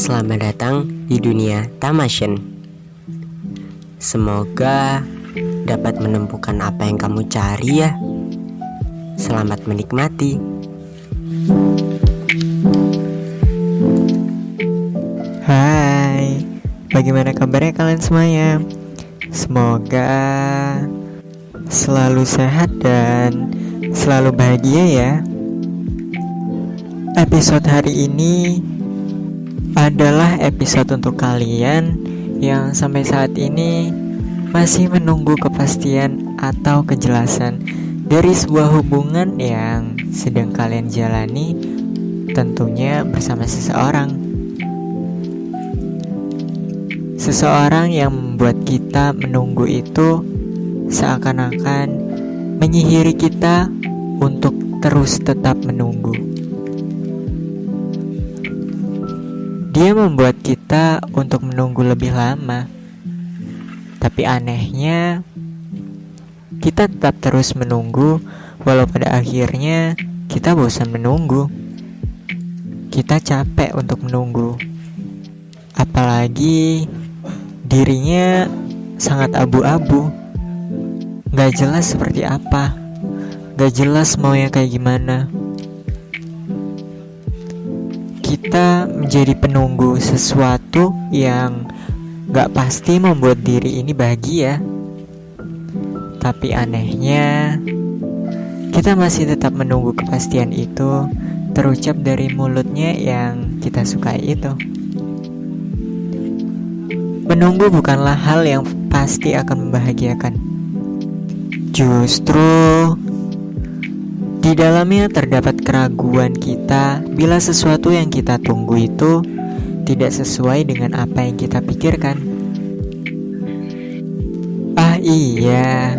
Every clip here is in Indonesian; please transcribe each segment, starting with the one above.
Selamat datang di dunia Tamasyen. Semoga dapat menemukan apa yang kamu cari ya. Selamat menikmati. Hai, bagaimana kabarnya kalian semuanya? Semoga selalu sehat dan selalu bahagia ya. Episode hari ini adalah episode untuk kalian yang sampai saat ini masih menunggu kepastian atau kejelasan dari sebuah hubungan yang sedang kalian jalani, tentunya bersama seseorang. Seseorang yang membuat kita menunggu itu seakan-akan menyihiri kita untuk terus tetap menunggu. Dia membuat kita untuk menunggu lebih lama. Tapi anehnya, kita tetap terus menunggu walau pada akhirnya kita bosan menunggu. Kita capek untuk menunggu. Apalagi dirinya sangat abu-abu. Gak jelas seperti apa. Gak jelas maunya kayak gimana. Kita menjadi penunggu sesuatu yang gak pasti membuat diri ini bahagia. Tapi anehnya, kita masih tetap menunggu kepastian itu terucap dari mulutnya yang kita sukai itu. Menunggu bukanlah hal yang pasti akan membahagiakan. Justru di dalamnya terdapat keraguan kita bila sesuatu yang kita tunggu itu tidak sesuai dengan apa yang kita pikirkan. Ah iya,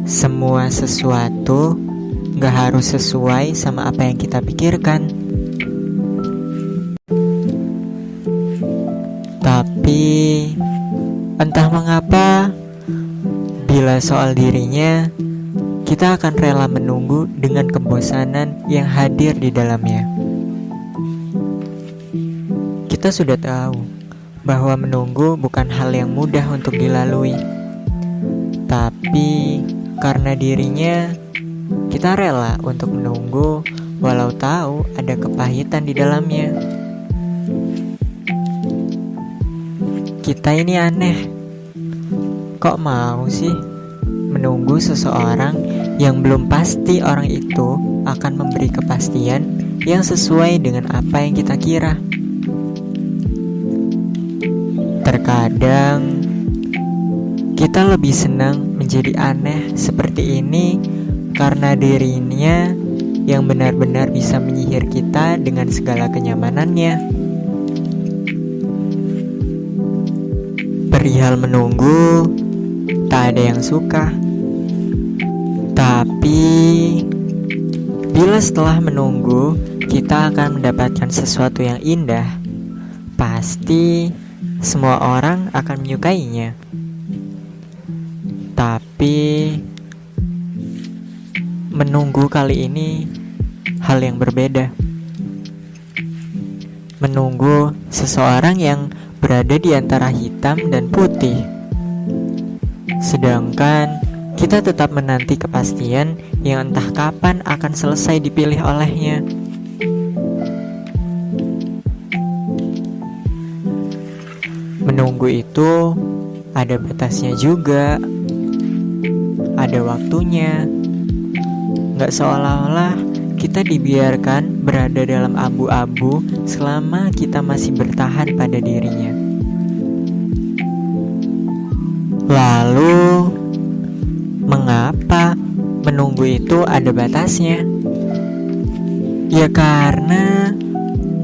semua sesuatu gak harus sesuai sama apa yang kita pikirkan. Tapi entah mengapa, bila soal dirinya, kita akan rela menunggu dengan kebosanan yang hadir di dalamnya. Kita sudah tahu bahwa menunggu bukan hal yang mudah untuk dilalui. Tapi karena dirinya, kita rela untuk menunggu walau tahu ada kepahitan di dalamnya. Kita ini aneh. Kok mau sih menunggu seseorang yang belum pasti orang itu akan memberi kepastian yang sesuai dengan apa yang kita kira. Terkadang kita lebih senang menjadi aneh seperti ini karena dirinya yang benar-benar bisa menyihir kita dengan segala kenyamanannya. Perihal menunggu, tak ada yang suka. Tapi bila setelah menunggu kita akan mendapatkan sesuatu yang indah, pasti semua orang akan menyukainya. Tapi menunggu kali ini hal yang berbeda. Menunggu seseorang yang berada di antara hitam dan putih. Sedangkan kita tetap menanti kepastian yang entah kapan akan selesai dipilih olehnya. Menunggu itu ada batasnya juga, ada waktunya. Gak seolah-olah kita dibiarkan berada dalam abu-abu selama kita masih bertahan pada dirinya. Lalu, mengapa menunggu itu ada batasnya? Ya karena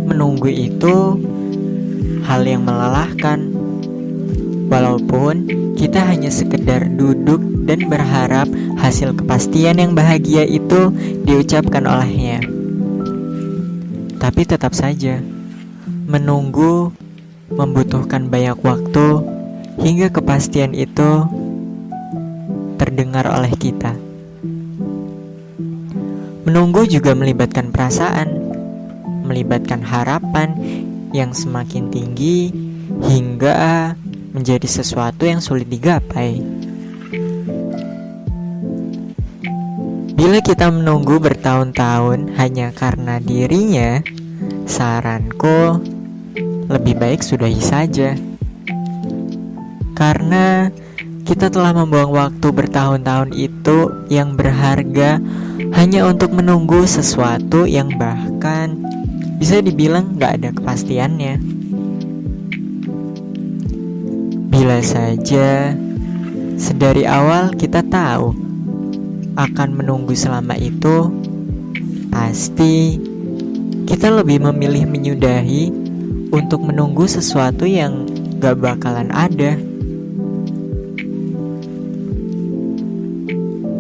menunggu itu hal yang melelahkan. Walaupun kita hanya sekedar duduk dan berharap hasil kepastian yang bahagia itu diucapkan olehnya. Tapi tetap saja, menunggu membutuhkan banyak waktu hingga kepastian itu terdengar oleh kita. Menunggu juga melibatkan perasaan, melibatkan harapan yang semakin tinggi hingga menjadi sesuatu yang sulit digapai. Bila kita menunggu bertahun-tahun hanya karena dirinya, saranku lebih baik sudahi saja. Karena kita telah membuang waktu bertahun-tahun itu yang berharga hanya untuk menunggu sesuatu yang bahkan bisa dibilang gak ada kepastiannya. Bila saja sedari awal kita tahu akan menunggu selama itu, pasti kita lebih memilih menyudahi untuk menunggu sesuatu yang gak bakalan ada.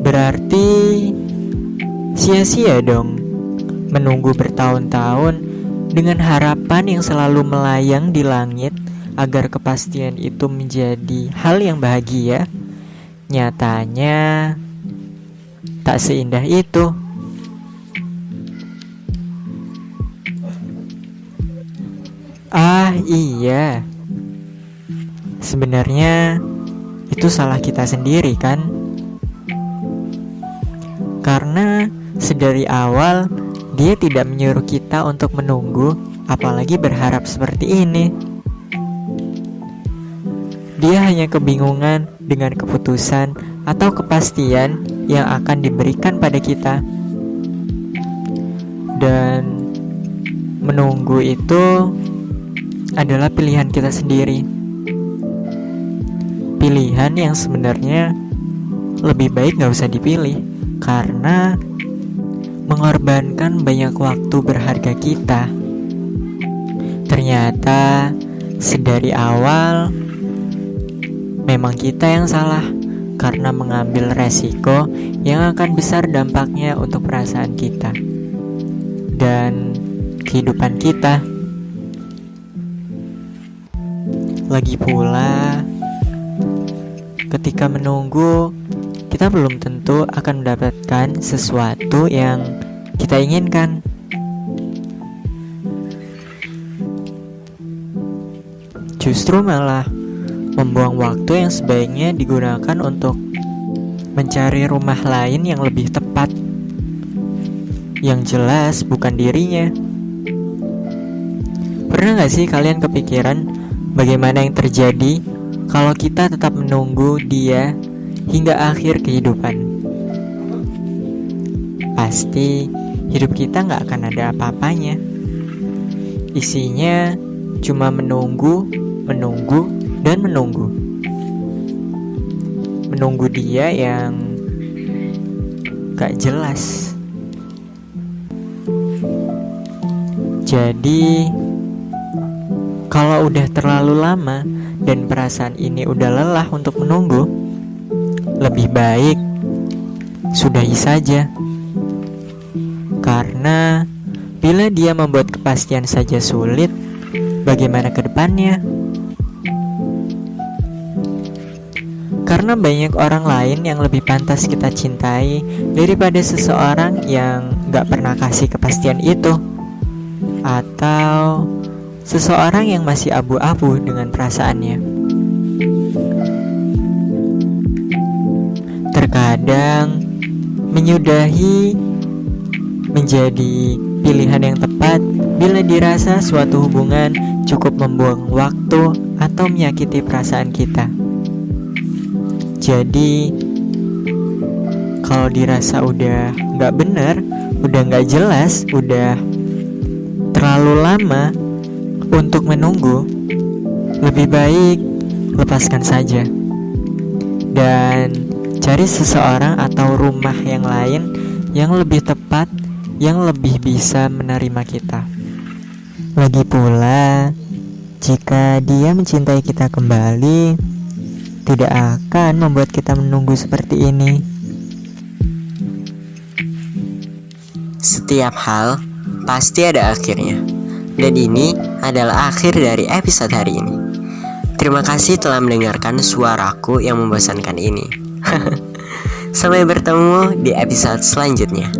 Berarti sia-sia dong menunggu bertahun-tahun dengan harapan yang selalu melayang di langit agar kepastian itu menjadi hal yang bahagia. Nyatanya tak seindah itu. Ah iya, sebenarnya itu salah kita sendiri kan? Karena sedari awal dia tidak menyuruh kita untuk menunggu, apalagi berharap seperti ini. Dia hanya kebingungan dengan keputusan atau kepastian yang akan diberikan pada kita. Dan menunggu itu adalah pilihan kita sendiri. Pilihan yang sebenarnya lebih baik gak usah dipilih, karena mengorbankan banyak waktu berharga kita. Ternyata sedari awal memang kita yang salah karena mengambil resiko yang akan besar dampaknya untuk perasaan kita dan kehidupan kita. Lagi pula, ketika menunggu, kita belum tentu akan mendapatkan sesuatu yang kita inginkan. Justru malah membuang waktu yang sebaiknya digunakan untuk mencari rumah lain yang lebih tepat, yang jelas bukan dirinya. Pernah gak sih kalian kepikiran bagaimana yang terjadi kalau kita tetap menunggu dia hingga akhir kehidupan? Pasti hidup kita gak akan ada apa-apanya. Isinya cuma menunggu, dan menunggu. Menunggu dia yang gak jelas. Jadi kalau udah terlalu lama dan perasaan ini udah lelah untuk menunggu, lebih baik sudahi saja. Karena bila dia membuat kepastian saja sulit, bagaimana ke depannya? Karena banyak orang lain yang lebih pantas kita cintai daripada seseorang yang gak pernah kasih kepastian itu, atau seseorang yang masih abu-abu dengan perasaannya. Terkadang menyudahi menjadi pilihan yang tepat bila dirasa suatu hubungan cukup membuang waktu atau menyakiti perasaan kita. Jadi kalau dirasa udah gak bener, udah gak jelas, udah terlalu lama untuk menunggu, lebih baik lepaskan saja dan cari seseorang atau rumah yang lain yang lebih tepat, yang lebih bisa menerima kita. Lagi pula, jika dia mencintai kita kembali, tidak akan membuat kita menunggu seperti ini. Setiap hal pasti ada akhirnya. Dan ini adalah akhir dari episode hari ini. Terima kasih telah mendengarkan suaraku yang membosankan ini. Sampai bertemu di episode selanjutnya.